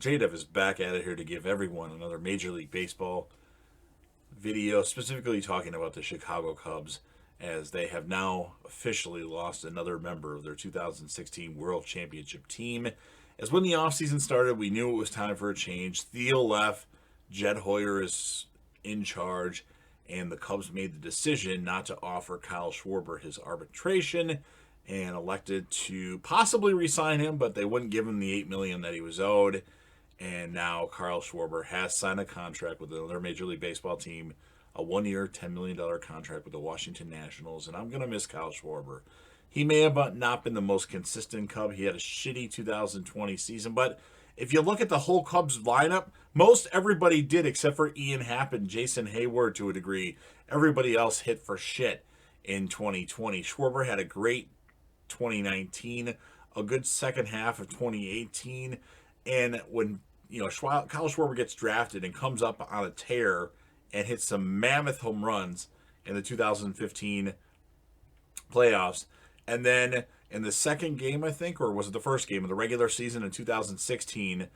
JDev is back at it here to give everyone another Major League Baseball video, specifically talking about the Chicago Cubs, as they have now officially lost another member of their 2016 World Championship team. As when the offseason started, we knew it was time for a change. Theo left, Jed Hoyer is in charge, and the Cubs made the decision not to offer Kyle Schwarber his arbitration and elected to possibly re-sign him, but they wouldn't give him the $8 million that he was owed. And now Kyle Schwarber has signed a contract with another Major League Baseball team, a one-year, $10 million contract with the Washington Nationals. And I'm going to miss Kyle Schwarber. He may have not been the most consistent Cub. He had a shitty 2020 season. But if you look at the whole Cubs lineup, most everybody did except for Ian Happ and Jason Hayward to a degree. Everybody else hit for shit in 2020. Schwarber had a great 2019, a good second half of 2018. And when Kyle Schwarber gets drafted and comes up on a tear and hits some mammoth home runs in the 2015 playoffs, and then in the second game, I think, or was it the first game of the regular season in 2016,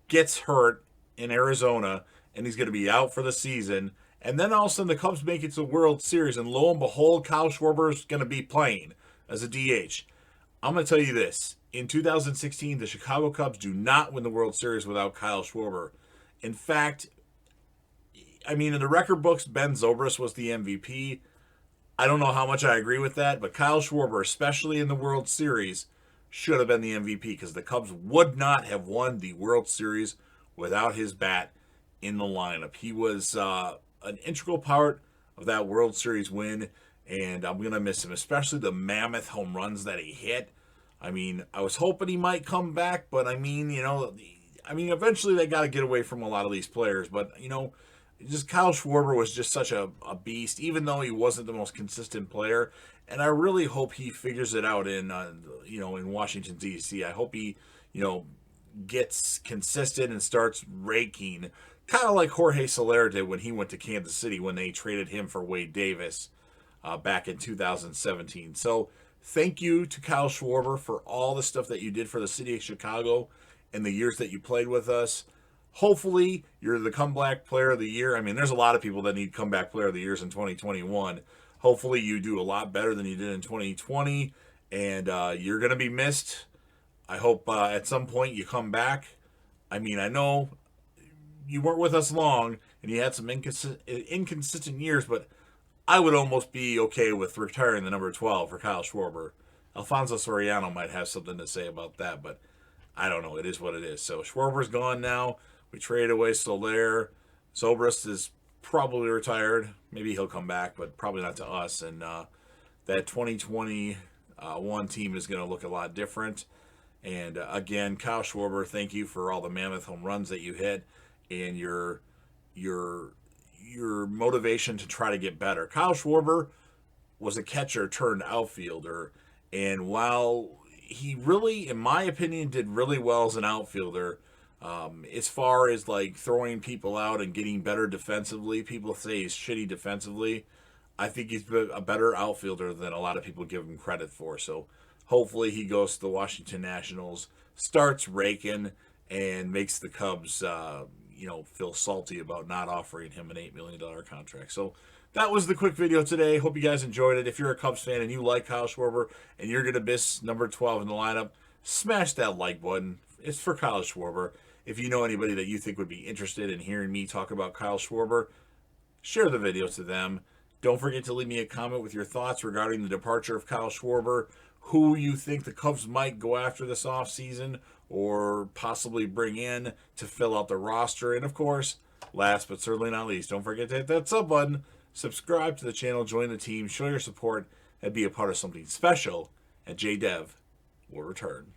gets hurt in Arizona, and he's going to be out for the season. And then all of a sudden the Cubs make it to the World Series, and lo and behold, Kyle Schwarber is going to be playing as a DH. I'm going to tell you this. In 2016, the Chicago Cubs do not win the World Series without Kyle Schwarber. In fact, in the record books, Ben Zobrist was the MVP. I don't know how much I agree with that, but Kyle Schwarber, especially in the World Series, should have been the MVP because the Cubs would not have won the World Series without his bat in the lineup. He was an integral part of that World Series win, and I'm going to miss him, especially the mammoth home runs that he hit. I was hoping he might come back, but eventually they got to get away from a lot of these players. But, just Kyle Schwarber was just such a beast, even though he wasn't the most consistent player. And I really hope he figures it out in Washington, D.C. I hope he, gets consistent and starts raking, kind of like Jorge Soler did when he went to Kansas City when they traded him for Wade Davis back in 2017. So thank you to Kyle Schwarber for all the stuff that you did for the city of Chicago and the years that you played with us. Hopefully, you're the comeback player of the year. There's a lot of people that need comeback player of the years in 2021. Hopefully, you do a lot better than you did in 2020, and you're going to be missed. I hope at some point you come back. I know you weren't with us long, and you had some inconsistent years, but I would almost be okay with retiring the number 12 for Kyle Schwarber. Alfonso Soriano might have something to say about that, but I don't know. It is what it is. So Schwarber's gone now. We traded away Soler. Zobrist is probably retired. Maybe he'll come back, but probably not to us. And that 2021 team is going to look a lot different. And again, Kyle Schwarber, thank you for all the mammoth home runs that you hit and your motivation to try to get better. Kyle Schwarber was a catcher turned outfielder, and while he really, in my opinion, did really well as an outfielder, as far as like throwing people out and getting better defensively, people say he's shitty defensively. I think he's a better outfielder than a lot of people give him credit for. So hopefully he goes to the Washington Nationals, starts raking, and makes the Cubs feel salty about not offering him an $8 million contract. So that was the quick video today. Hope you guys enjoyed it. If you're a Cubs fan and you like Kyle Schwarber and you're going to miss number 12 in the lineup, smash that like button. It's for Kyle Schwarber. If you know anybody that you think would be interested in hearing me talk about Kyle Schwarber, share the video to them. Don't forget to leave me a comment with your thoughts regarding the departure of Kyle Schwarber, who you think the Cubs might go after this offseason or possibly bring in to fill out the roster. And of course, last but certainly not least, don't forget to hit that sub button, subscribe to the channel, join the team, show your support, and be a part of something special. And JDev will return.